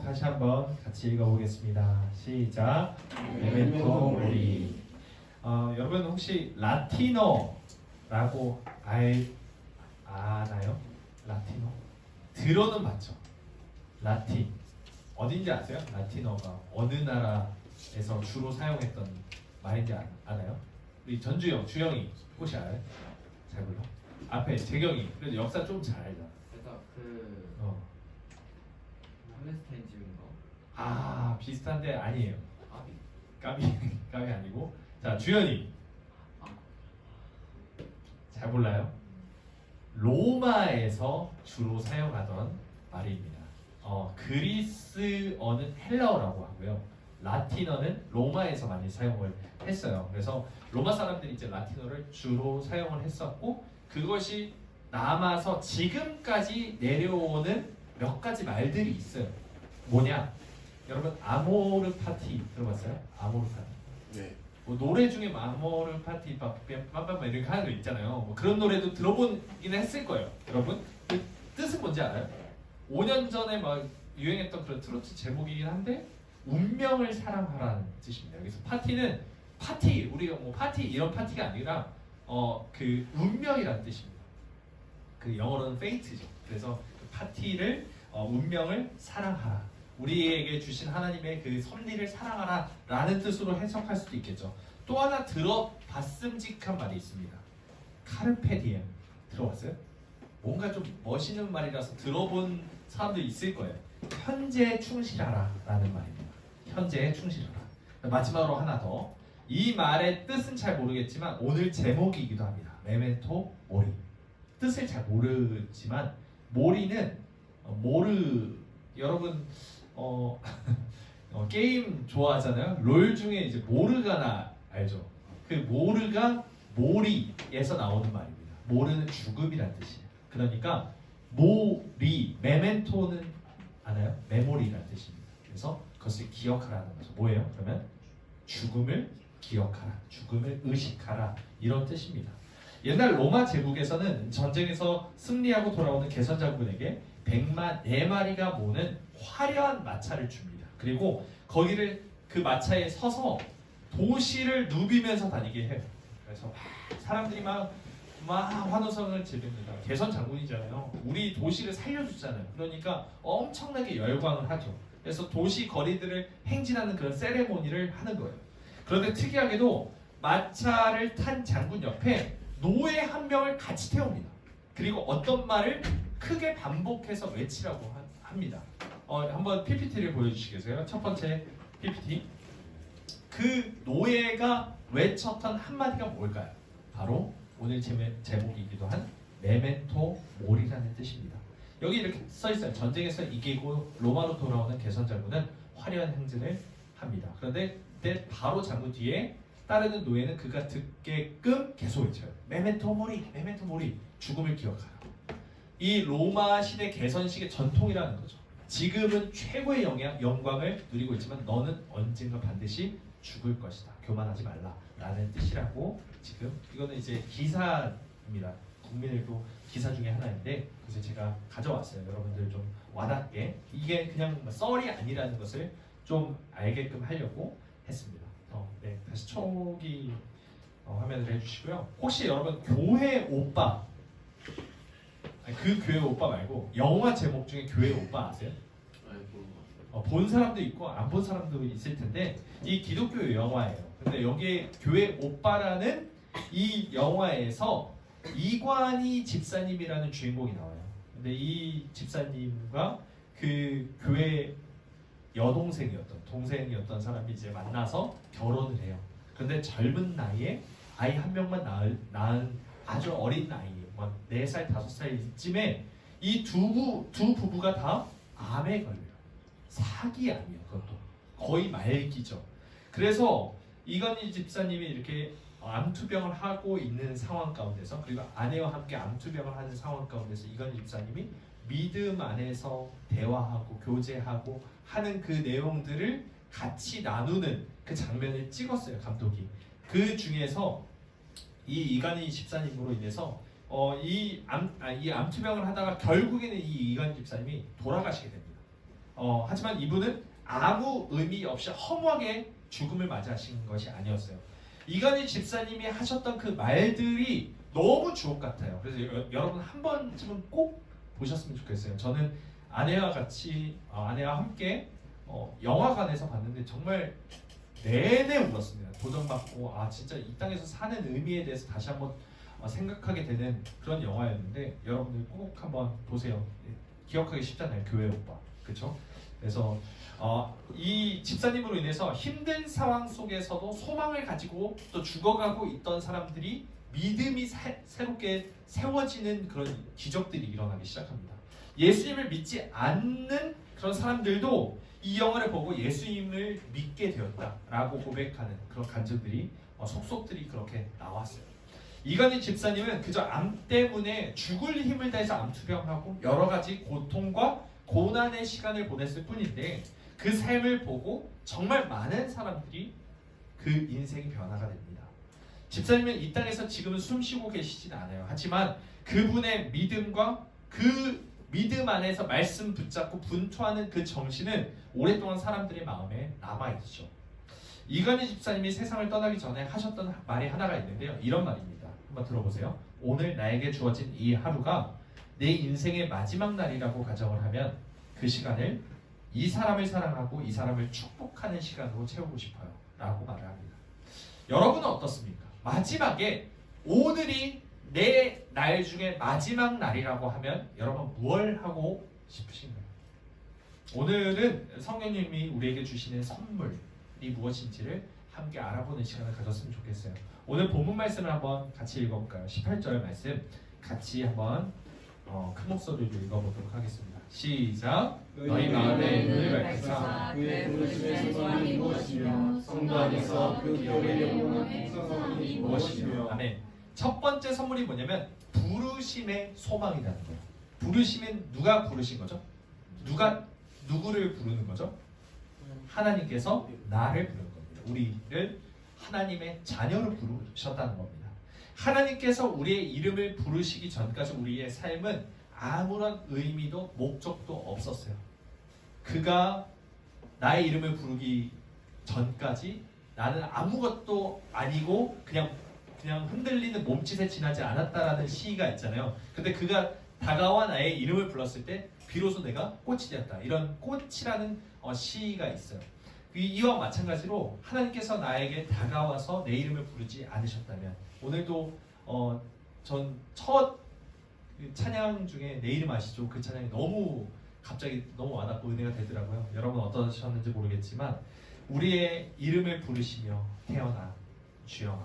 다시 한번 같이 읽어보겠습니다. 시작. 메멘토 모리. 여러분 혹시 라티노라고 아나요? 라티노? 들어는 봤죠? 라틴 어딘지 아세요? 라티노가 어느 나라에서 주로 사용했던 말인지 아나요? 우리 전주영, 주영이 혹시 알아요? 잘 몰라? 앞에 재경이 그래도 역사 좀 잘 알잖아. 그래서 팔레스타인 지은 거. 아 비슷한데 아니에요. 아비. 까비 아니고. 자 주연이 잘 몰라요? 로마에서 주로 사용하던 말입니다. 그리스어는 헬라어라고 하고요. 라틴어는 로마에서 많이 사용을 했어요. 그래서 로마 사람들이 이제 라틴어를 주로 사용을 했었고 그것이 남아서 지금까지 내려오는 몇 가지 말들이 있어요. 뭐냐? 여러분 아모르 파티 들어봤어요? 아모르 파티. 네. 뭐 노래 중에 아모르 파티 빰빰빰 이렇게 하는 거 있잖아요. 뭐 그런 노래도 들어보긴 했을 거예요. 여러분 그 뜻은 뭔지 알아요? 5년 전에 막 유행했던 그런 트로트 제목이긴 한데 운명을 사랑하라는 뜻입니다. 여기서 파티는 파티 우리가 뭐 파티 이런 파티가 아니라 그 운명이라는 뜻입니다. 그 영어로는 fate죠. 그래서 그 파티를 운명을 사랑하라. 우리에게 주신 하나님의 그 섭리를 사랑하라 라는 뜻으로 해석할 수도 있겠죠. 또 하나 들어봤음직한 말이 있습니다. 카르페디엠 들어봤어요? 뭔가 좀 멋있는 말이라서 들어본 사람도 있을 거예요. 현재에 충실하라 라는 말입니다. 현재에 충실하라. 마지막으로 하나 더. 이 말의 뜻은 잘 모르겠지만 오늘 제목이기도 합니다. 메멘토 모리. 뜻을 잘 모르지만 모리는 여러분 게임 좋아하잖아요. 롤 중에 이제 모르가나 알죠? 그 모르가 모리에서 나오는 말입니다. 모르는 죽음이란 뜻이에요. 그러니까 모리, 메멘토는 아나요? 메모리란 뜻입니다. 그래서 그것을 기억하라는 거죠. 뭐예요? 그러면 죽음을 기억하라, 죽음을 의식하라 이런 뜻입니다. 옛날 로마 제국에서는 전쟁에서 승리하고 돌아오는 개선장군에게 104마리가 모는 화려한 마차를 줍니다. 그리고 거기를 그 마차에 서서 도시를 누비면서 다니게 해요. 그래서 사람들이 막 환호성을 지릅니다. 개선 장군이잖아요. 우리 도시를 살려주잖아요. 그러니까 엄청나게 열광을 하죠. 그래서 도시 거리들을 행진하는 그런 세레모니를 하는 거예요. 그런데 특이하게도 마차를 탄 장군 옆에 노예 한 명을 같이 태웁니다. 그리고 어떤 말을 크게 반복해서 외치라고 합니다. 한번 PPT를 보여주시겠어요? 첫 번째 PPT. 그 노예가 외쳤던 한마디가 뭘까요? 바로 오늘 제목이기도 한 메멘토 모리라는 뜻입니다. 여기 이렇게 써있어요. 전쟁에서 이기고 로마로 돌아오는 개선장군은 화려한 행진을 합니다. 그런데 바로 장군 뒤에 따르는 노예는 그가 듣게끔 계속 외쳐요. 메멘토 모리, 메멘토 모리. 죽음을 기억하라. 이 로마 시대 개선식의 전통이라는 거죠. 지금은 최고의 영광을 누리고 있지만 너는 언젠가 반드시 죽을 것이다. 교만하지 말라 라는 뜻이라고. 지금 이거는 이제 기사입니다. 국민일보 기사 중에 하나인데 그래서 제가 가져왔어요. 여러분들 좀 와닿게 이게 그냥 썰이 아니라는 것을 좀 알게끔 하려고 했습니다. 네, 다시 초기 화면을 해주시고요. 혹시 여러분 교회 오빠, 그 교회 오빠 말고 영화 제목 중에 교회 오빠 아세요? 본 사람도 있고 안 본 사람도 있을 텐데 이 기독교 영화예요. 근데 여기에 교회 오빠라는 이 영화에서 이관희 집사님이라는 주인공이 나와요. 근데 이 집사님과 그 교회 동생이었던 사람이 이제 만나서 결혼을 해요. 그런데 젊은 나이에 아이 한 명만 낳은 아주 어린 나이에 4살, 5살쯤에 이 두 부부가 다 암에 걸려요. 사기암이에요. 그것도 거의 말기죠. 그래서 이건희 집사님이 이렇게 암투병을 하고 있는 상황 가운데서 그리고 아내와 함께 암투병을 하는 상황 가운데서 이건희 집사님이 믿음 안에서 대화하고 교제하고 하는 그 내용들을 같이 나누는 그 장면을 찍었어요. 감독이. 그 중에서 이 이건희 집사님으로 인해서 이 암투병을 하다가 결국에는 이 이건희 집사님이 돌아가시게 됩니다. 하지만 이분은 아무 의미 없이 허무하게 죽음을 맞이하신 것이 아니었어요. 이간희 집사님이 하셨던 그 말들이 너무 주옥 같아요. 그래서 여러분 한 번쯤은 꼭 보셨으면 좋겠어요. 저는 아내와 함께 영화관에서 봤는데 정말 내내 울었습니다. 도전받고 진짜 이 땅에서 사는 의미에 대해서 다시 한번 생각하게 되는 그런 영화였는데 여러분들 꼭 한번 보세요. 기억하기 쉽잖아요. 교회 오빠, 그렇죠? 그래서 이 집사님으로 인해서 힘든 상황 속에서도 소망을 가지고 또 죽어가고 있던 사람들이 믿음이 새롭게 세워지는 그런 기적들이 일어나기 시작합니다. 예수님을 믿지 않는 그런 사람들도 이 영화를 보고 예수님을 믿게 되었다라고 고백하는 그런 간증들이 속속들이 그렇게 나왔어요. 이간희 집사님은 그저 암 때문에 죽을 힘을 다해서 암투병하고 여러 가지 고통과 고난의 시간을 보냈을 뿐인데 그 삶을 보고 정말 많은 사람들이 그 인생이 변화가 됩니다. 집사님은 이 땅에서 지금은 숨쉬고 계시진 않아요. 하지만 그분의 믿음과 그 믿음 안에서 말씀 붙잡고 분투하는 그 정신은 오랫동안 사람들의 마음에 남아있죠. 이간희 집사님이 세상을 떠나기 전에 하셨던 말이 하나가 있는데요. 이런 말입니다. 한번 들어보세요. 오늘 나에게 주어진 이 하루가 내 인생의 마지막 날이라고 가정을 하면 그 시간을 이 사람을 사랑하고 이 사람을 축복하는 시간으로 채우고 싶어요 라고 말을 합니다. 여러분은 어떻습니까? 마지막에 오늘이 내 날 중에 마지막 날이라고 하면 여러분 무엇을 하고 싶으신가요? 오늘은 성령님이 우리에게 주시는 선물이 무엇인지를 함께 알아보는 시간을 가졌으면 좋겠어요. 오늘 본문 말씀을 한번 같이 읽어볼까요? 18절 말씀 같이 한번 큰 목소리로 읽어보도록 하겠습니다. 시작. 너희 마음의 눈을 밝히사 그의 부르심의 소망이 무엇이며 성도 안에서 그 기업의 영원한 풍성함이 무엇이며. 아멘. 첫 번째 선물이 뭐냐면 부르심의 소망이라는 거예요. 부르시면 누가 부르신 거죠? 누가 누구를 부르는 거죠? 하나님께서 나를 부르는 겁니다. 우리를 하나님의 자녀로 부르셨다는 겁니다. 하나님께서 우리의 이름을 부르시기 전까지 우리의 삶은 아무런 의미도 목적도 없었어요. 그가 나의 이름을 부르기 전까지 나는 아무것도 아니고 그냥 흔들리는 몸짓에 지나지 않았다라는 시가 있잖아요. 근데 그가 다가와 나의 이름을 불렀을 때 비로소 내가 꽃이 되었다. 이런 꽃이라는 시가 있어요. 이와 마찬가지로 하나님께서 나에게 다가와서 내 이름을 부르지 않으셨다면 오늘도 전 첫 찬양 중에 내 이름 아시죠? 그 찬양이 갑자기 너무 와닿고 은혜가 되더라고요. 여러분 어떠셨는지 모르겠지만 우리의 이름을 부르시며 태어나 주영아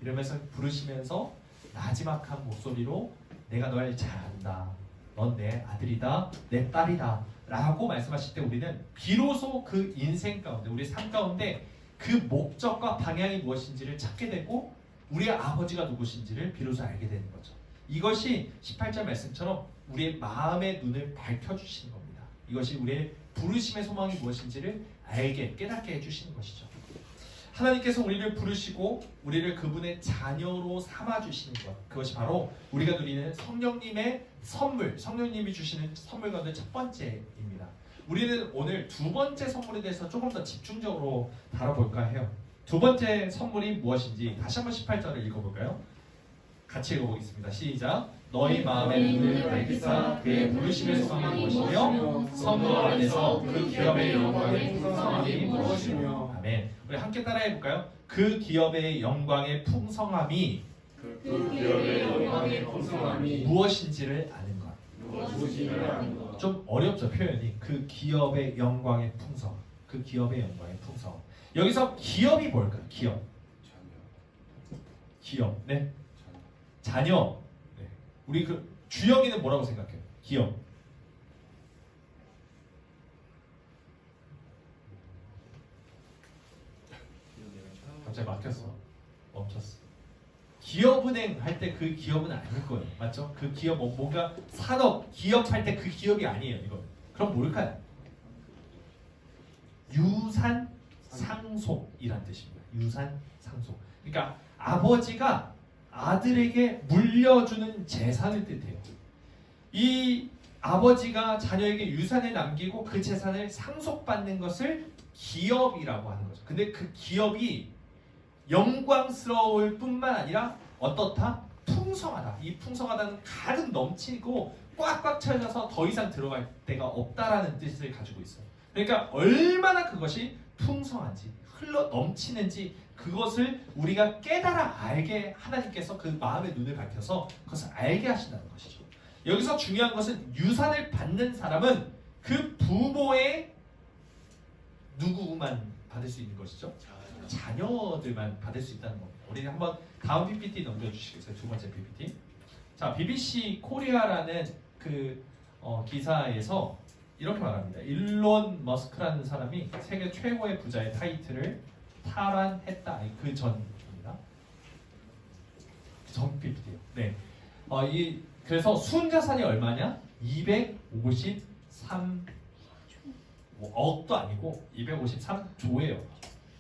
이러면서 부르시면서 나지막한 목소리로 내가 널 잘 안다. 넌 내 아들이다. 내 딸이다. 라고 말씀하실 때 우리는 비로소 그 인생 가운데 우리 삶 가운데 그 목적과 방향이 무엇인지를 찾게 되고 우리의 아버지가 누구신지를 비로소 알게 되는 거죠. 이것이 18절 말씀처럼 우리의 마음의 눈을 밝혀주시는 겁니다. 이것이 우리의 부르심의 소망이 무엇인지를 알게 깨닫게 해주시는 것이죠. 하나님께서 우리를 부르시고 우리를 그분의 자녀로 삼아주시는 것, 그것이 바로 우리가 누리는 성령님의 선물, 성령님이 주시는 선물 가운데 첫 번째입니다. 우리는 오늘 두 번째 선물에 대해서 조금 더 집중적으로 다뤄볼까 해요. 두 번째 선물이 무엇인지 다시 한번 18절을 읽어볼까요? 같이 읽어보겠습니다. 시작. 너희 마음의 눈을 밝히사 그의 부르심의 소망이 무엇이며 성도 안에서 그 기업의 영광의 풍성함이 무엇이며. 아멘. 우리 함께 따라해볼까요? 그 기업의 영광의 풍성함이 그 기업의 영광의 풍성함이 무엇인지를 아는 것. 무엇인지를 아는 것. 좀 어렵죠 표현이. 그 기업의 영광의 풍성. 그 기업의 영광의 풍성. 여기서 기업이 뭘까요? 기업. 기업. 네. 자녀. 네. 우리 그 주영이는 뭐라고 생각해요? 기업. 갑자기 막혔어. 멈췄어. 기업은행 할 때 그 기업은 아닐 거예요. 맞죠? 그 기업 뭔가 산업 기업 할 때 그 기업이 아니에요. 이거. 그럼 뭘까요? 유산 상속이란 뜻입니다. 유산 상속. 그러니까 아버지가 아들에게 물려주는 재산을 뜻해요. 이 아버지가 자녀에게 유산을 남기고 그 재산을 상속받는 것을 기업이라고 하는 거죠. 근데 그 기업이 영광스러울 뿐만 아니라 어떻다? 풍성하다. 이 풍성하다는 가득 넘치고 꽉꽉 채워져서 더 이상 들어갈 데가 없다라는 뜻을 가지고 있어요. 그러니까 얼마나 그것이 풍성한지 흘러 넘치는지 그것을 우리가 깨달아 알게 하나님께서 그 마음의 눈을 밝혀서 그것을 알게 하신다는 것이죠. 여기서 중요한 것은 유산을 받는 사람은 그 부모의 누구만 받을 수 있는 것이죠? 자녀들만 받을 수 있다는 겁니다. 우리 한번 다음 PPT 넘겨주시겠어요? 두 번째 PPT. 자, BBC 코리아라는 그 기사에서 이렇게 말합니다. 일론 머스크라는 사람이 세계 최고의 부자의 타이틀을 탈환했다. 그 전입니다. 전 PPT요. 네. 그래서 순자산이 얼마냐? 253 억도 아니고 253조예요.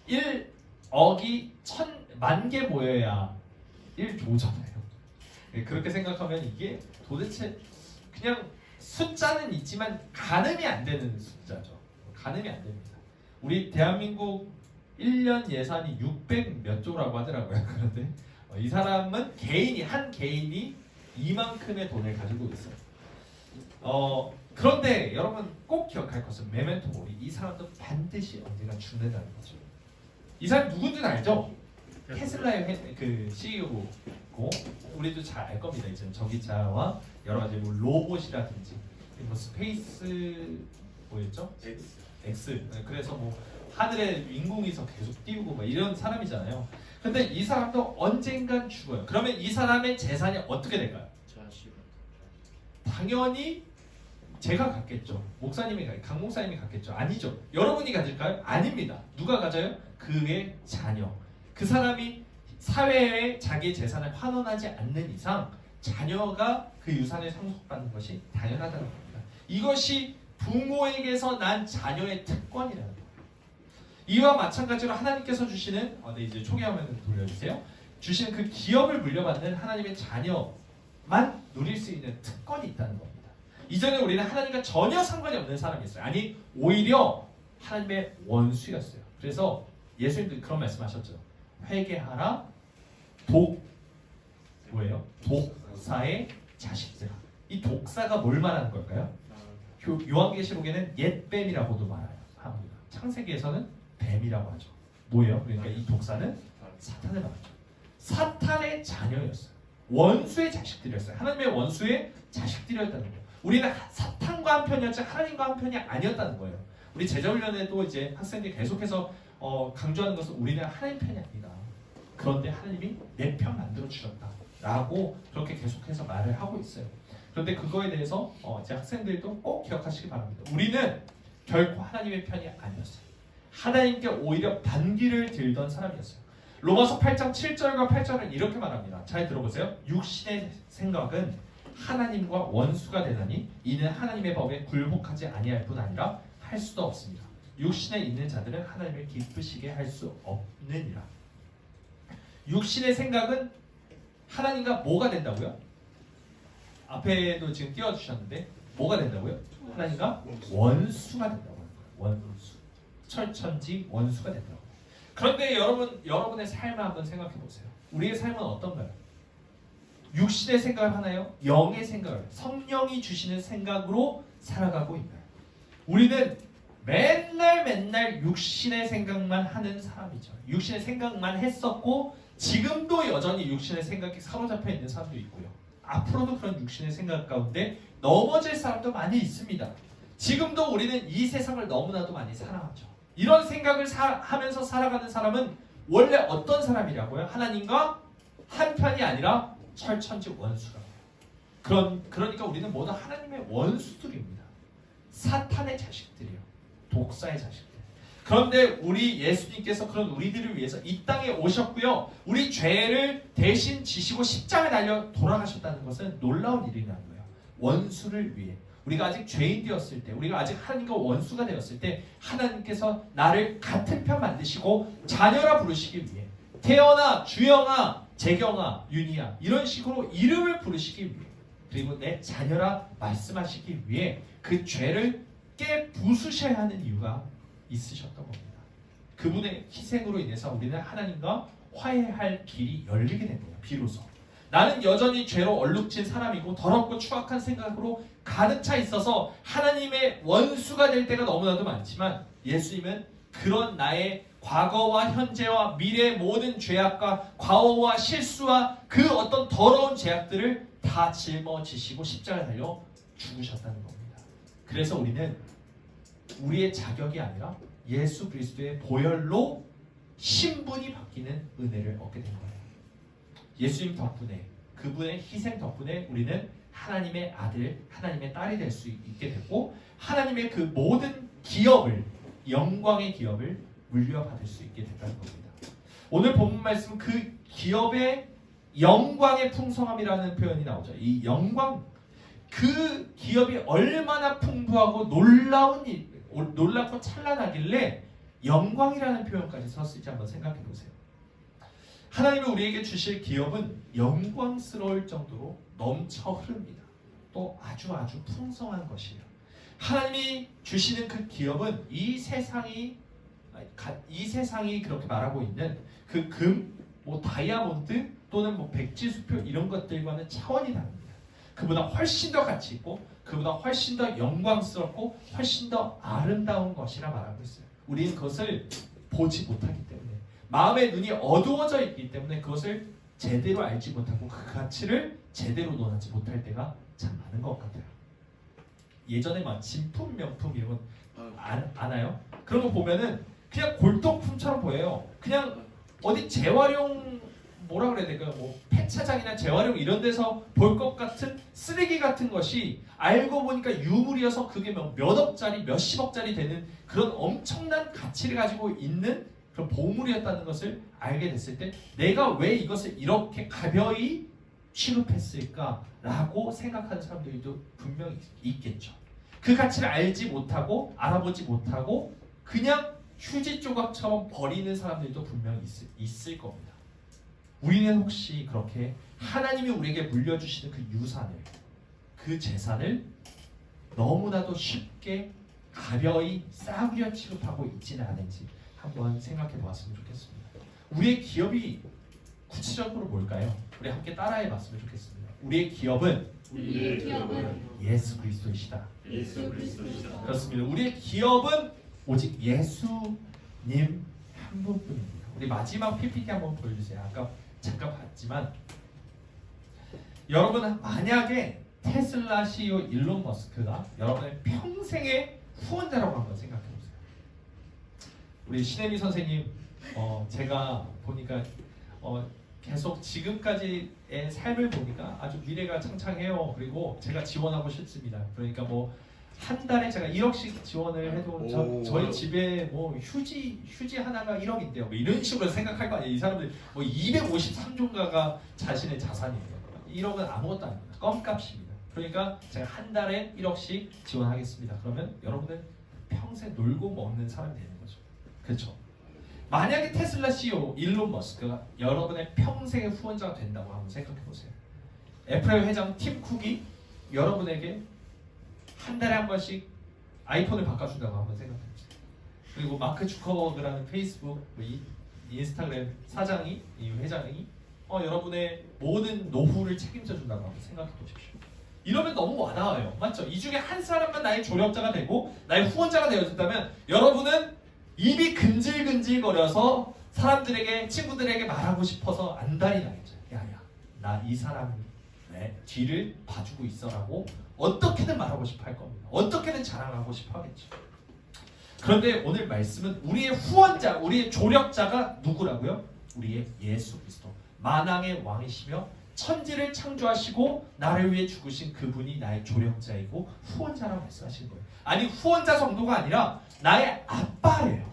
1억이 1000만 개 모여야 1조잖아요. 네, 그렇게 생각하면 이게 도대체 그냥 숫자는 있지만 가늠이 안 되는 숫자죠. 가늠이 안 됩니다. 우리 대한민국 1년 예산이 600 몇 조라고 하더라고요. 그런데 이 사람은 한 개인이 이만큼의 돈을 가지고 있어요. 그런데 여러분 꼭 기억할 것은 메멘토 모리. 이 사람도 반드시 언젠가 죽는다는 거죠. 이 사람 누군지는 알죠? 테슬라의 그 CEO고 우리도 잘 알 겁니다. 이제 전기차와 여러 가지 뭐 로봇이라든지 뭐 스페이스 뭐였죠? X. 그래서 뭐 하늘에 인공위성 계속 띄우고 막 이런 사람이잖아요. 근데 이 사람도 언젠간 죽어요. 그러면 이 사람의 재산이 어떻게 될까요? 당연히 제가 갖겠죠. 강 목사님이 갖겠죠. 아니죠. 여러분이 가질까요? 아닙니다. 누가 가져요? 그의 자녀. 그 사람이 사회에 자기의 재산을 환원하지 않는 이상 자녀가 그 유산을 상속받는 것이 당연하다는 겁니다. 이것이 부모에게서 난 자녀의 특권이라는 겁니다. 이와 마찬가지로 하나님께서 주시는 네, 이제 초기화면 돌려주세요. 주시는 그 기업을 물려받는 하나님의 자녀만 누릴 수 있는 특권이 있다는 겁니다. 이전에 우리는 하나님과 전혀 상관이 없는 사람이었어요. 아니 오히려 하나님의 원수였어요. 그래서 예수님도 그런 말씀하셨죠. 회개하라 뭐예요? 독사의 자식들아. 이 독사가 뭘 말하는 걸까요? 요한계시록에는 옛뱀이라고도 말합니다. 창세기에서는 뱀이라고 하죠. 뭐예요? 그러니까 이 독사는 사탄을 말하죠. 사탄의 자녀였어요. 원수의 자식들이었어요. 하나님의 원수의 자식들이었다는 거예요. 우리는 사탄과 한 편이었지 하나님과 한 편이 아니었다는 거예요. 우리 제자훈련에도 이제 학생들이 계속해서 강조하는 것은 우리는 하나님 편이 아니다. 그런데 하나님이 내 편 만들어 주셨다라고 그렇게 계속해서 말을 하고 있어요. 그런데 그거에 대해서 이제 학생들도 꼭 기억하시기 바랍니다. 우리는 결코 하나님의 편이 아니었어요. 하나님께 오히려 반기를 들던 사람이었어요. 로마서 8장 7절과 8절은 이렇게 말합니다. 잘 들어보세요. 육신의 생각은 하나님과 원수가 되나니 이는 하나님의 법에 굴복하지 아니할 뿐 아니라 할 수도 없습니다. 육신에 있는 자들은 하나님을 기쁘시게 할 수 없느니라. 육신의 생각은 하나님과 뭐가 된다고요? 앞에도 지금 띄워주셨는데 뭐가 된다고요? 하나님과 원수가 된다고 하는 거예요. 원수. 철천지 원수가 된다고. 그런데 여러분의 삶을 한번 생각해 보세요. 우리의 삶은 어떤가요? 육신의 생각을 하나요? 영의 생각을, 성령이 주시는 생각으로 살아가고 있나요? 우리는 맨날 육신의 생각만 하는 사람이죠. 육신의 생각만 했었고 지금도 여전히 육신의 생각에 사로잡혀 있는 사람도 있고요. 앞으로도 그런 육신의 생각 가운데 넘어질 사람도 많이 있습니다. 지금도 우리는 이 세상을 너무나도 많이 사랑하죠. 이런 생각을 하면서 살아가는 사람은 원래 어떤 사람이라고요? 하나님과 한편이 아니라 철천지 원수라고. 그러니까 우리는 모두 하나님의 원수들입니다. 사탄의 자식들이요. 독사의 자식들. 그런데 우리 예수님께서 그런 우리들을 위해서 이 땅에 오셨고요. 우리 죄를 대신 지시고 십자가에 달려 돌아가셨다는 것은 놀라운 일이라는 거예요. 원수를 위해. 우리가 아직 죄인 되었을 때, 우리가 아직 하나님과 원수가 되었을 때 하나님께서 나를 같은 편 만드시고 자녀라 부르시기 위해 태연아, 주영아, 재경아, 윤희야 이런 식으로 이름을 부르시기 위해 그리고 내 자녀라 말씀하시기 위해 그 죄를 깨부수셔야 하는 이유가 있으셨던 겁니다. 그분의 희생으로 인해서 우리는 하나님과 화해할 길이 열리게 된 거예요. 비로소. 나는 여전히 죄로 얼룩진 사람이고 더럽고 추악한 생각으로 가득 차 있어서 하나님의 원수가 될 때가 너무나도 많지만 예수님은 그런 나의 과거와 현재와 미래의 모든 죄악과 과오와 실수와 그 어떤 더러운 죄악들을 다 짊어지시고 십자가에 달려 죽으셨다는 겁니다. 그래서 우리는 우리의 자격이 아니라 예수 그리스도의 보혈로 신분이 바뀌는 은혜를 얻게 된 거예요. 예수님 덕분에, 그분의 희생 덕분에 우리는 하나님의 아들, 하나님의 딸이 될 수 있게 됐고 하나님의 그 모든 기업을, 영광의 기업을 물려받을 수 있게 됐다는 겁니다. 오늘 본문 말씀 그 기업의 영광의 풍성함이라는 표현이 나오죠. 이 영광, 그 기업이 얼마나 풍부하고 놀랍고 찬란하길래 영광이라는 표현까지 썼을지 한번 생각해 보세요. 하나님이 우리에게 주실 기업은 영광스러울 정도로 넘쳐 흐릅니다. 또 아주 풍성한 것이에요. 하나님이 주시는 그 기업은 이 세상이 그렇게 말하고 있는 그 금, 다이아몬드 또는 백지수표 이런 것들과는 차원이 다릅니다. 그보다 훨씬 더 가치 있고 그보다 훨씬 더 영광스럽고 훨씬 더 아름다운 것이라 말하고 있어요. 우리는 그것을 보지 못하기 때문에, 마음의 눈이 어두워져 있기 때문에 그것을 제대로 알지 못하고 그 가치를 제대로 논하지 못할 때가 참 많은 것 같아요. 예전에 막 진품, 명품 이런 거 아나요? 그런 거 보면은 그냥 골동품처럼 보여요. 그냥 어디 재활용 뭐라 그래야 될까요? 폐차장이나 재활용 이런 데서 볼 것 같은 쓰레기 같은 것이 알고 보니까 유물이어서 그게 몇 억짜리, 몇십억짜리 되는 그런 엄청난 가치를 가지고 있는 그런 보물이었다는 것을 알게 됐을 때 내가 왜 이것을 이렇게 가벼이 취급했을까라고 생각하는 사람들도 분명히 있겠죠. 그 가치를 알지 못하고 알아보지 못하고 그냥 휴지 조각처럼 버리는 사람들도 분명히 있을 겁니다. 우리는 혹시 그렇게 하나님이 우리에게 물려주시는 그 유산을, 그 재산을 너무나도 쉽게 가벼이 싸구려 취급하고 있지는 않은지 한번 생각해 보았으면 좋겠습니다. 우리의 기업이 구체적으로 뭘까요? 우리 함께 따라해 봤으면 좋겠습니다. 우리의 기업은 예수 그리스도이시다. 예수 그리스도이시다. 그렇습니다. 우리의 기업은 오직 예수님 한 분뿐입니다. 우리 마지막 PPT 한번 보여주세요. 아까 잠깐 봤지만 여러분, 만약에 테슬라 CEO 일론 머스크가 여러분의 평생의 후원자라고 한번 생각해 보세요. 우리 신혜미 선생님, 제가 보니까 계속 지금까지의 삶을 보니까 아주 미래가 창창해요. 그리고 제가 지원하고 싶습니다. 그러니까 한 달에 제가 1억씩 지원을 해도 저희 집에 휴지 하나가 1억인데요. 이런 식으로 생각할 거 아니에요. 이 사람들 253조가가 자신의 자산이에요. 1억은 아무것도 아닙니다. 껌값입니다. 그러니까 제가 한 달에 1억씩 지원하겠습니다. 그러면 여러분은 평생 놀고 먹는 사람이 되는 거죠. 그렇죠? 만약에 테슬라 CEO 일론 머스크가 여러분의 평생의 후원자가 된다고 한번 생각해 보세요. 애플의 회장 팀 쿡이 여러분에게 한 달에 한 번씩 아이폰을 바꿔준다고 한번 생각해 보세요. 그리고 마크 주커버그라는 페이스북, 인스타그램 사장이, 이 회장이 여러분의 모든 노후를 책임져 준다고 한번 생각해 보십시오. 이러면 너무 와닿아요. 맞죠? 이 중에 한 사람만 나의 조력자가 되고 나의 후원자가 되어준다면 여러분은 입이 근질근질거려서 사람들에게, 친구들에게 말하고 싶어서 안달이 나겠죠. 야야, 나 이 사람 뒤를 봐주고 있어라고 어떻게든 말하고 싶어 할 겁니다. 어떻게든 자랑하고 싶어 하겠죠. 그런데 오늘 말씀은 우리의 후원자, 우리의 조력자가 누구라고요? 우리의 예수 그리스도, 만왕의 왕이시며 천지를 창조하시고 나를 위해 죽으신 그분이 나의 조력자이고 후원자라고 말씀하신 거예요. 아니, 후원자 정도가 아니라 나의 아빠예요.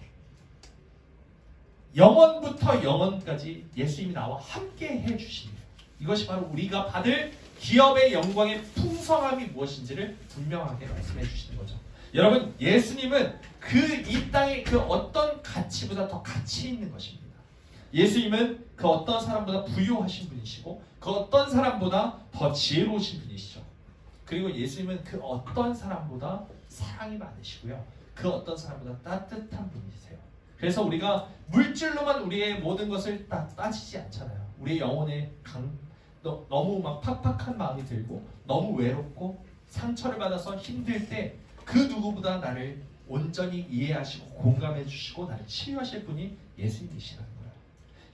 영원부터 영원까지 예수님이 나와 함께 해주십니다. 이것이 바로 우리가 받을 기업의 영광의 풍성함이 무엇인지를 분명하게 말씀해 주시는 거죠. 여러분, 예수님은 이 땅의 그 어떤 가치보다 더 가치 있는 것입니다. 예수님은 그 어떤 사람보다 부유하신 분이시고 그 어떤 사람보다 더 지혜로우신 분이시죠. 그리고 예수님은 그 어떤 사람보다 사랑이 많으시고요. 그 어떤 사람보다 따뜻한 분이세요. 그래서 우리가 물질로만 우리의 모든 것을 따지지 않잖아요. 우리의 영혼에 너무 막 팍팍한 마음이 들고 너무 외롭고 상처를 받아서 힘들 때 그 누구보다 나를 온전히 이해하시고 공감해 주시고 나를 치유하실 분이 예수님이시라는 거예요.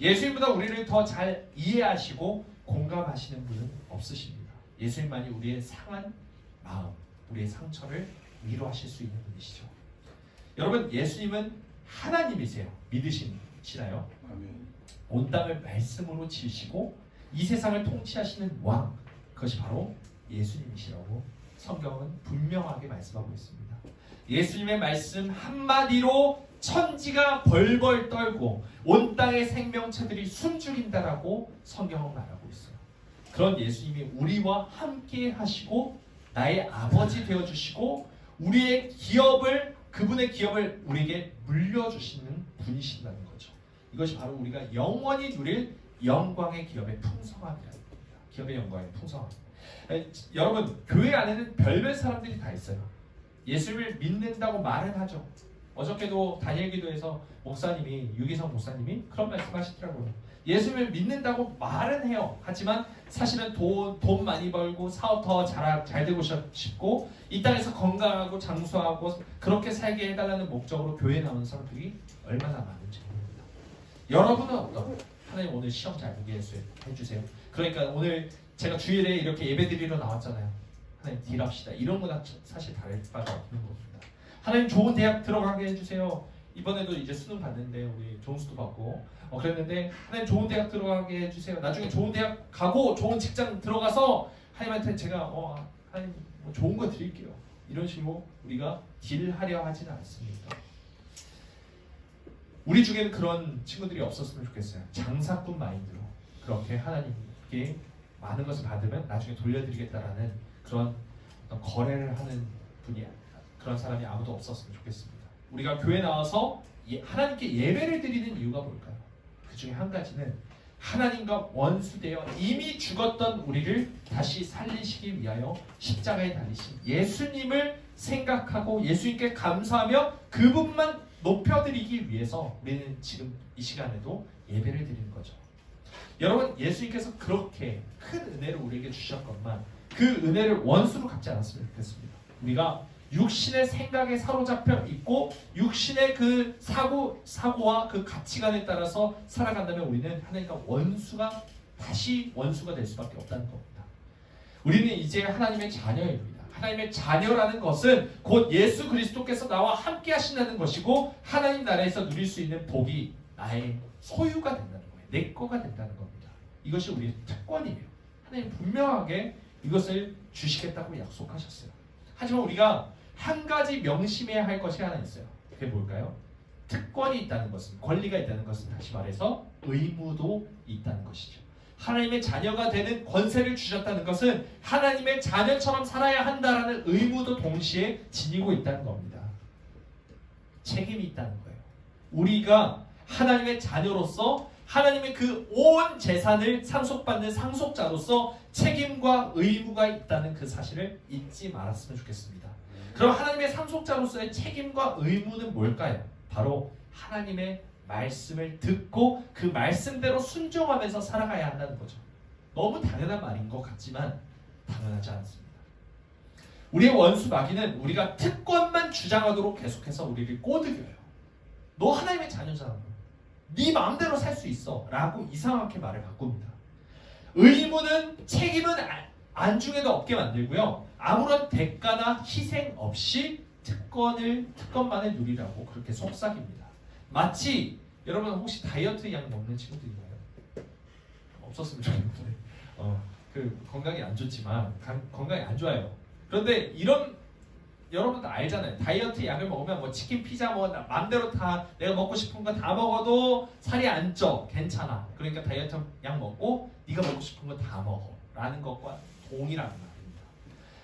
예수님보다 우리를 더 잘 이해하시고 공감하시는 분은 없으십니다. 예수님만이 우리의 상한 마음, 우리의 상처를 위로하실 수 있는 분이시죠. 여러분, 예수님은 하나님이세요. 믿으시나요? 아멘. 온 땅을 말씀으로 지으시고 이 세상을 통치하시는 왕, 그것이 바로 예수님이시라고 성경은 분명하게 말씀하고 있습니다. 예수님의 말씀 한마디로 천지가 벌벌 떨고 온 땅의 생명체들이 숨죽인다라고 성경은 말하고 있어요. 그런 예수님이 우리와 함께 하시고 나의 아버지 되어주시고 우리의 기업을, 그분의 기업을 우리에게 물려주시는 분이신다는 거죠. 이것이 바로 우리가 영원히 누릴 영광의 기업의 풍성함이라는 겁니다. 기업의 영광의 풍성함. 여러분, 교회 안에는 별별 사람들이 다 있어요. 예수님을 믿는다고 말은 하죠. 어저께도 다니엘 기도에서 목사님이, 유기성 목사님이 그런 말씀하시더라고요. 예수님을 믿는다고 말은 해요. 하지만 사실은 돈 많이 벌고 사업 더 잘 되고 싶고 이 땅에서 건강하고 장수하고 그렇게 살게 해달라는 목적으로 교회에 나오는 사람들이 얼마나 많은지 모릅니다. 여러분은 어떤? 하나님 오늘 시험 잘 보게 해주세요. 그러니까 오늘 제가 주일에 이렇게 예배드리러 나왔잖아요. 하나님 딜합시다. 이런 거나 사실 다를 바가 없는 겁니다. 하나님 좋은 대학 들어가게 해주세요. 이번에도 이제 수능 봤는데 우리 종수도 받고 그랬는데 하나님 좋은 대학 들어가게 해주세요. 나중에 좋은 대학 가고 좋은 직장 들어가서 하나님한테 제가 하나님 뭐 좋은 거 드릴게요. 이런 식으로 우리가 딜하려 하지는 않습니다. 우리 중에는 그런 친구들이 없었으면 좋겠어요. 장사꾼 마인드로 그렇게 하나님께 많은 것을 받으면 나중에 돌려드리겠다라는 그런 어떤 거래를 하는 분이 그런 사람이 아무도 없었으면 좋겠습니다. 우리가 교회 나와서 하나님께 예배를 드리는 이유가 뭘까요? 그 중에 한 가지는 하나님과 원수되어 이미 죽었던 우리를 다시 살리시기 위하여 십자가에 달리신 예수님을 생각하고 예수님께 감사하며 그분만 높여드리기 위해서 우리는 지금 이 시간에도 예배를 드리는 거죠. 여러분, 예수님께서 그렇게 큰 은혜를 우리에게 주셨건만 그 은혜를 원수로 갚지 않았으면 좋겠습니다. 우리가 육신의 생각에 사로잡혀 있고 육신의 그 사고와 그 가치관에 따라서 살아간다면 우리는 하나님과 다시 원수가 될 수밖에 없다는 겁니다. 우리는 이제 하나님의 자녀입니다. 하나님의 자녀라는 것은 곧 예수 그리스도께서 나와 함께 하신다는 것이고 하나님 나라에서 누릴 수 있는 복이 나의 소유가 된다는 거예요. 내 거가 된다는 겁니다. 이것이 우리의 특권이에요. 하나님 분명하게 이것을 주시겠다고 약속하셨어요. 하지만 우리가 한 가지 명심해야 할 것이 하나 있어요. 그게 뭘까요? 특권이 있다는 것은, 권리가 있다는 것은 다시 말해서 의무도 있다는 것이죠. 하나님의 자녀가 되는 권세를 주셨다는 것은 하나님의 자녀처럼 살아야 한다라는 의무도 동시에 지니고 있다는 겁니다. 책임이 있다는 거예요. 우리가 하나님의 자녀로서 하나님의 그 온 재산을 상속받는 상속자로서 책임과 의무가 있다는 그 사실을 잊지 말았으면 좋겠습니다. 그럼 하나님의 상속자로서의 책임과 의무는 뭘까요? 바로 하나님의 말씀을 듣고 그 말씀대로 순종하면서 살아가야 한다는 거죠. 너무 당연한 말인 것 같지만 당연하지 않습니다. 우리의 원수 마귀는 우리가 특권만 주장하도록 계속해서 우리를 꼬드겨요. 너 하나님의 자녀잖아. 네 마음대로 살 수 있어 라고 이상하게 말을 바꿉니다. 의무는 책임은 안중에도 없게 만들고요. 아무런 대가나 희생 없이 특권만을 누리라고 그렇게 속삭입니다. 마치 여러분 혹시 다이어트 약 먹는 친구들 있나요? 없었으면 좋겠는데 그 건강이 안 좋지만 건강이 안 좋아요. 그런데 여러분도 알잖아요. 다이어트 약을 먹으면 뭐 치킨, 피자 뭐 마음대로 다 내가 먹고 싶은 거 다 먹어도 살이 안 쪄. 괜찮아. 그러니까 다이어트 약 먹고 네가 먹고 싶은 거 다 먹어. 라는 것과 동일한 말입니다.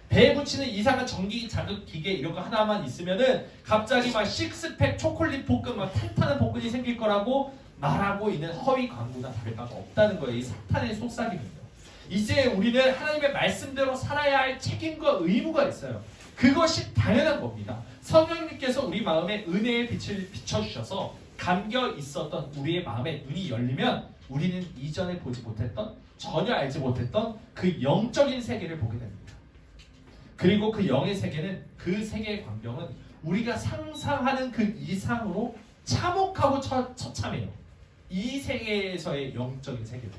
배에 붙이는 이상한 전기 자극 기계 이런 거 하나만 있으면은 갑자기 막 식스팩 초콜릿 볶음 막 탄탄한 복근이 생길 거라고 말하고 있는 허위 광고나 다를 바가 없다는 거예요. 이 사탄의 속삭임입니다. 이제 우리는 하나님의 말씀대로 살아야 할 책임과 의무가 있어요. 그것이 당연한 겁니다. 성령님께서 우리 마음에 은혜의 빛을 비춰주셔서 감겨 있었던 우리의 마음의 눈이 열리면 우리는 이전에 보지 못했던, 전혀 알지 못했던 그 영적인 세계를 보게 됩니다. 그리고 그 영의 세계는, 그 세계의 광경은 우리가 상상하는 그 이상으로 참혹하고 처참해요. 이 세계에서의 영적인 세계도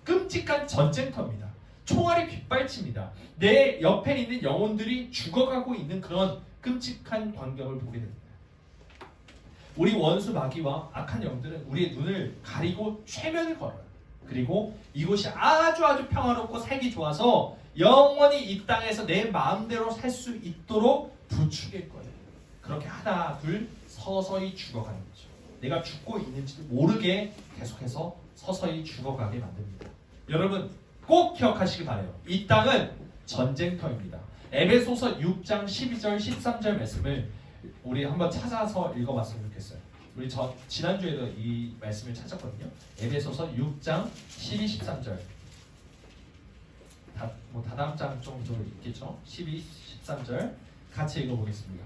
끔찍한 전쟁터입니다. 총알이 빗발칩니다. 내 옆에 있는 영혼들이 죽어가고 있는 그런 끔찍한 광경을 보게 됩니다. 우리 원수 마귀와 악한 영들은 우리의 눈을 가리고 최면을 걸어요. 그리고 이곳이 아주 평화롭고 살기 좋아서 영원히 이 땅에서 내 마음대로 살 수 있도록 부추길 거예요. 그렇게 하나 둘 서서히 죽어가는 거죠. 내가 죽고 있는지도 모르게 계속해서 서서히 죽어가게 만듭니다. 여러분 꼭 기억하시기 바라요. 이 땅은 전쟁터입니다. 에베소서 6장 12절 13절 말씀을 우리 한번 찾아서 읽어봤으면 좋겠어요. 우리 지난주에도 이 말씀을 찾았거든요. 에베소서 6장 12, 13절 다다음 장 정도 있겠죠. 12, 13절 같이 읽어보겠습니다.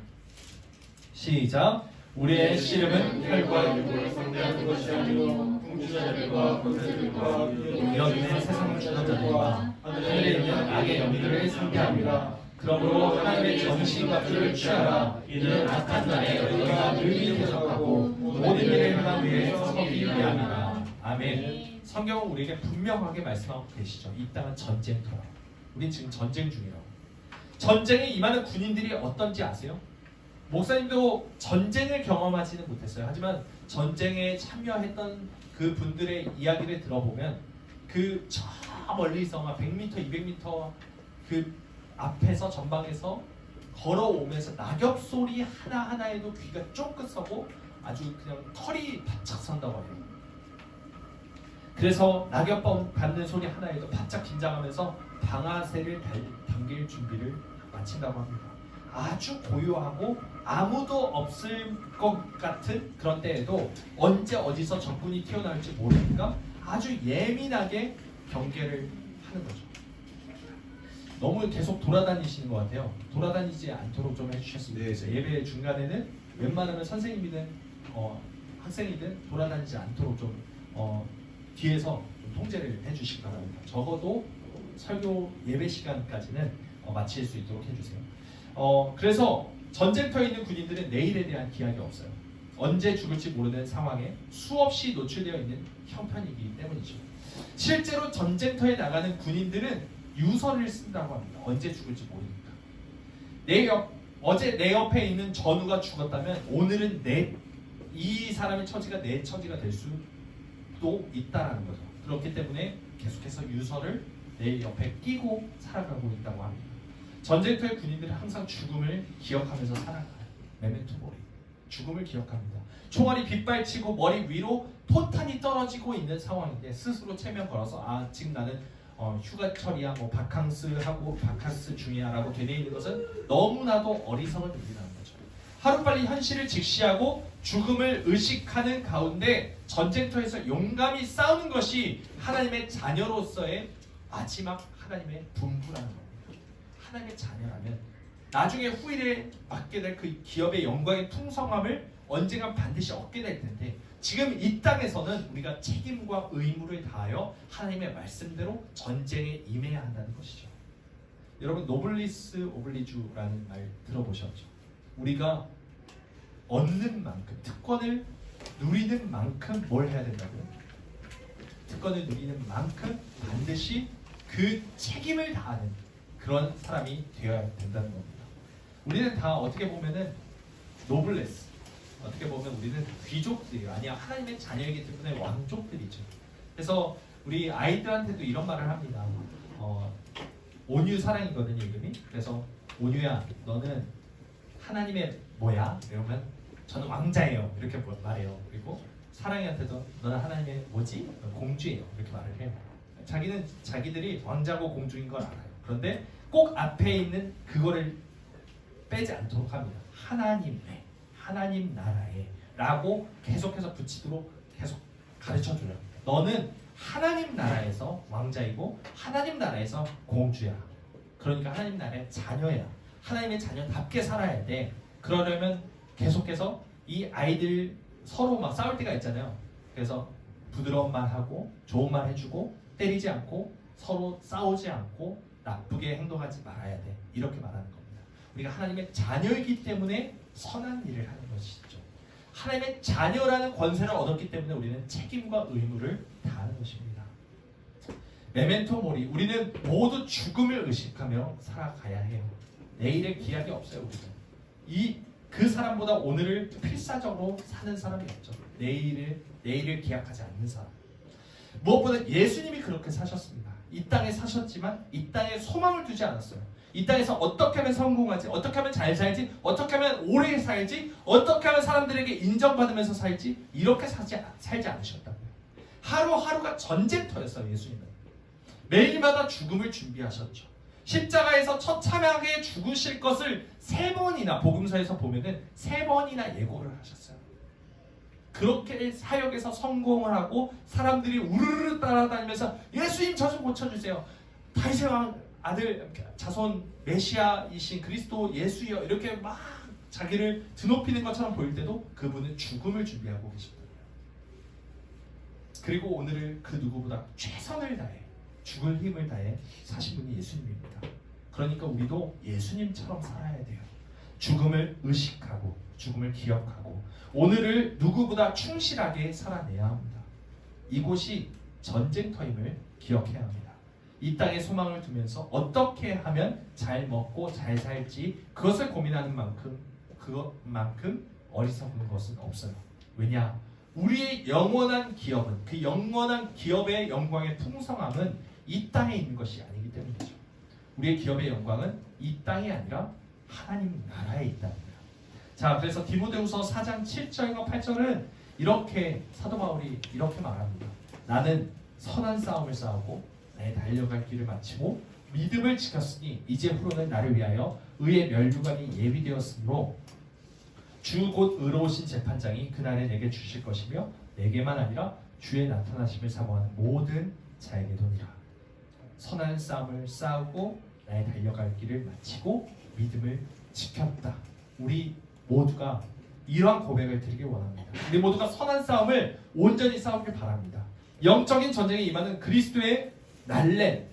시작. 우리의 씨름은 혈과 육을 상대하는 것이 아니고 통치자들과 권세들과 위험의 세상을 주는 자들과 하늘에 있는 악의 영들을 상대합니다. 그러므로 하나님의 전신과 뿔을 취하라. 이는 악한 날에 너희가 능히 대적하고 모든 일을 행하기 위해 서기 위함이라. 아멘. 성경은 우리에게 분명하게 말씀하고 계시죠. 이 땅은 전쟁터라. 우린 지금 전쟁 중이라고. 전쟁에 임하는 군인들이 어떤지 아세요? 목사님도 전쟁을 경험하지는 못했어요. 하지만 전쟁에 참여했던 그 분들의 이야기를 들어보면 그 저 멀리서 막 100m, 200m 그 앞에서 전방에서 걸어오면서 낙엽 소리 하나하나에도 귀가 쫑긋 서고 아주 그냥 털이 바짝 선다고 해요. 그래서 낙엽 밟는 소리 하나에도 바짝 긴장하면서 방아쇠를 당길 준비를 마친다고 합니다. 아주 고요하고 아무도 없을 것 같은 그런 때에도 언제 어디서 적군이 튀어나올지 모르니까 아주 예민하게 경계를 하는 거죠. 너무 계속 돌아다니시는 것 같아요. 돌아다니지 않도록 좀 해주셨으면 좋겠어요. 예배 중간에는 웬만하면 선생님이든 학생이든 돌아다니지 않도록 좀 뒤에서 좀 통제를 해주시기 바랍니다. 적어도 설교 예배 시간까지는 마칠 수 있도록 해주세요. 그래서 전쟁터에 있는 군인들은 내일에 대한 기약이 없어요. 언제 죽을지 모르는 상황에 수없이 노출되어 있는 형편이기 때문이죠. 실제로 전쟁터에 나가는 군인들은 유서를 쓴다고 합니다. 언제 죽을지 모르니까. 어제 내 옆에 있는 전우가 죽었다면 오늘은 이 사람의 처지가 내 처지가 될 수도 있다라는 거죠. 그렇기 때문에 계속해서 유서를 내 옆에 끼고 살아가고 있다고 합니다. 전쟁터의 군인들은 항상 죽음을 기억하면서 살아가요. 메멘토 모리. 죽음을 기억합니다. 총알이 빗발치고 머리 위로 포탄이 떨어지고 있는 상황인데 스스로 체면 걸어서 지금 나는 휴가철이야, 바캉스 중이야라고 되뇌이는 것은 너무나도 어리석은 일이라는 거죠. 하루빨리 현실을 직시하고 죽음을 의식하는 가운데 전쟁터에서 용감히 싸우는 것이 하나님의 자녀로서의 마지막 하나님의 분부라는 겁니다. 하나님의 자녀라면 나중에 후일에 받게 될 그 기업의 영광의 풍성함을 언젠가 반드시 얻게 될 텐데 지금 이 땅에서는 우리가 책임과 의무를 다하여 하나님의 말씀대로 전쟁에 임해야 한다는 것이죠. 여러분 노블리스 오블리주라는 말 들어보셨죠? 우리가 얻는 만큼 특권을 누리는 만큼 뭘 해야 된다고요? 특권을 누리는 만큼 반드시 그 책임을 다하는 그런 사람이 되어야 된다는 겁니다. 우리는 다 어떻게 보면은 노블레스, 어떻게 보면 우리는 귀족들이에요. 아니야, 하나님의 자녀이기 때문에 왕족들이죠. 그래서 우리 아이들한테도 이런 말을 합니다. 온유 사랑이거든요, 이름이. 그래서 온유야, 너는 하나님의 뭐야? 이러면 저는 왕자예요. 이렇게 말해요. 그리고 사랑이한테도 너는 하나님의 뭐지? 공주예요. 이렇게 말을 해요. 자기들이 왕자고 공주인 걸 알아요. 그런데 꼭 앞에 있는 그거를 빼지 않도록 합니다. 하나님 나라에 라고 계속해서 붙이도록 계속 가르쳐줘요. 너는 하나님 나라에서 왕자이고 하나님 나라에서 공주야. 그러니까 하나님 나라의 자녀야. 하나님의 자녀답게 살아야 돼. 그러려면 계속해서 이 아이들 서로 막 싸울 때가 있잖아요. 그래서 부드러운 말 하고 좋은 말 해주고 때리지 않고 서로 싸우지 않고 나쁘게 행동하지 말아야 돼. 이렇게 말하는 겁니다. 우리가 하나님의 자녀이기 때문에 선한 일을 하는 것이죠. 하나님의 자녀라는 권세를 얻었기 때문에 우리는 책임과 의무를 다하는 것입니다. 메멘토 모리, 우리는 모두 죽음을 의식하며 살아가야 해요. 내일의 기약이 없어요. 우리는 그 사람보다 오늘을 필사적으로 사는 사람이 없죠. 내일을 기약하지 않는 사람. 무엇보다 예수님이 그렇게 사셨습니다. 이 땅에 사셨지만 이 땅에 소망을 두지 않았어요. 이 땅에서 어떻게 하면 성공하지, 어떻게 하면 잘 살지, 어떻게 하면 오래 살지, 어떻게 하면 사람들에게 인정받으면서 살지, 이렇게 살지 않으셨다고요. 하루하루가 전쟁터였어요. 예수님은 매일마다 죽음을 준비하셨죠. 십자가에서 처참하게 죽으실 것을 3번이나 복음서에서 보면은 3번이나 예고를 하셨어요. 그렇게 사역에서 성공을 하고 사람들이 우르르 따라다니면서 예수님 저 좀 고쳐주세요. 다윗의 왕 아들 자손 메시아이신 그리스도 예수여, 이렇게 막 자기를 드높이는 것처럼 보일 때도 그분은 죽음을 준비하고 계십니다. 그리고 오늘을 그 누구보다 최선을 다해 죽을 힘을 다해 사신 분이 예수님입니다. 그러니까 우리도 예수님처럼 살아야 돼요. 죽음을 의식하고 죽음을 기억하고 오늘을 누구보다 충실하게 살아내야 합니다. 이곳이 전쟁터임을 기억해야 합니다. 이 땅에 소망을 두면서 어떻게 하면 잘 먹고 잘 살지 그것을 고민하는 그것만큼 어리석은 것은 없어요. 왜냐? 우리의 영원한 기업은, 그 영원한 기업의 영광의 풍성함은 이 땅에 있는 것이 아니기 때문이죠. 우리의 기업의 영광은 이 땅이 아니라 하나님 나라에 있답니다. 자, 그래서 디모데후서 4장 7절과 8절은 이렇게 사도 바울이 이렇게 말합니다. 나는 선한 싸움을 싸우고 나의 달려갈 길을 마치고 믿음을 지켰으니 이제 후로는 나를 위하여 의의 면류관이 예비되었으므로 주 곧 의로우신 재판장이 그날에 내게 주실 것이며 내게만 아니라 주의 나타나심을 사모하는 모든 자에게도니라. 선한 싸움을 싸우고 나의 달려갈 길을 마치고 믿음을 지켰다. 우리 모두가 이러한 고백을 드리길 원합니다. 우리 모두가 선한 싸움을 온전히 싸우길 바랍니다. 영적인 전쟁에 임하는 그리스도의 날랜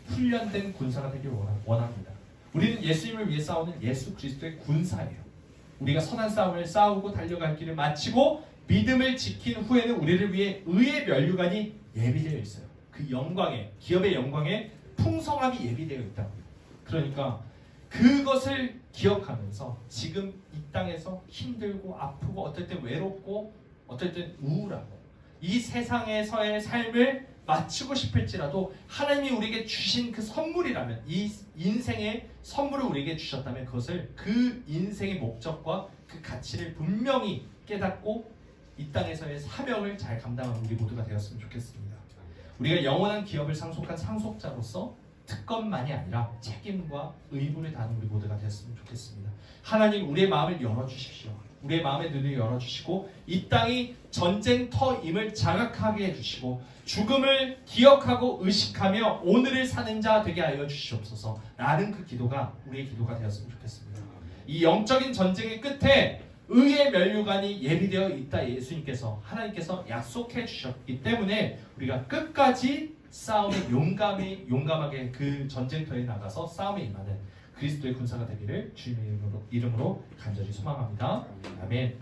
훈련된 군사가 되길 원합니다. 우리는 예수님을 위해 싸우는 예수 그리스도의 군사예요. 우리가 선한 싸움을 싸우고 달려갈 길을 마치고 믿음을 지킨 후에는 우리를 위해 의의 면류관이 예비되어 있어요. 그 영광의, 기업의 영광의 풍성함이 예비되어 있다고요. 그러니까 그것을 기억하면서 지금 이 땅에서 힘들고 아프고 어떨 때 외롭고 어떨 때 우울하고 이 세상에서의 삶을 마치고 싶을지라도 하나님이 우리에게 주신 그 선물이라면, 이 인생의 선물을 우리에게 주셨다면 그것을, 그 인생의 목적과 그 가치를 분명히 깨닫고 이 땅에서의 사명을 잘 감당하는 우리 모두가 되었으면 좋겠습니다. 우리가 영원한 기업을 상속한 상속자로서 특권만이 아니라 책임과 의무를 다하는 우리 모두가 되었으면 좋겠습니다. 하나님, 우리의 마음을 열어주십시오. 우리의 마음의 눈을 열어주시고 이 땅이 전쟁터임을 자각하게 해주시고 죽음을 기억하고 의식하며 오늘을 사는 자 되게 하여 주시옵소서. 라는 그 기도가 우리의 기도가 되었으면 좋겠습니다. 이 영적인 전쟁의 끝에 의의 면류관이 예비되어 있다. 예수님께서, 하나님께서 약속해 주셨기 때문에 우리가 끝까지 싸움에 용감하게 그 전쟁터에 나가서 싸움에 임하는 그리스도의 군사가 되기를 주님의 이름으로 간절히 소망합니다. 아멘.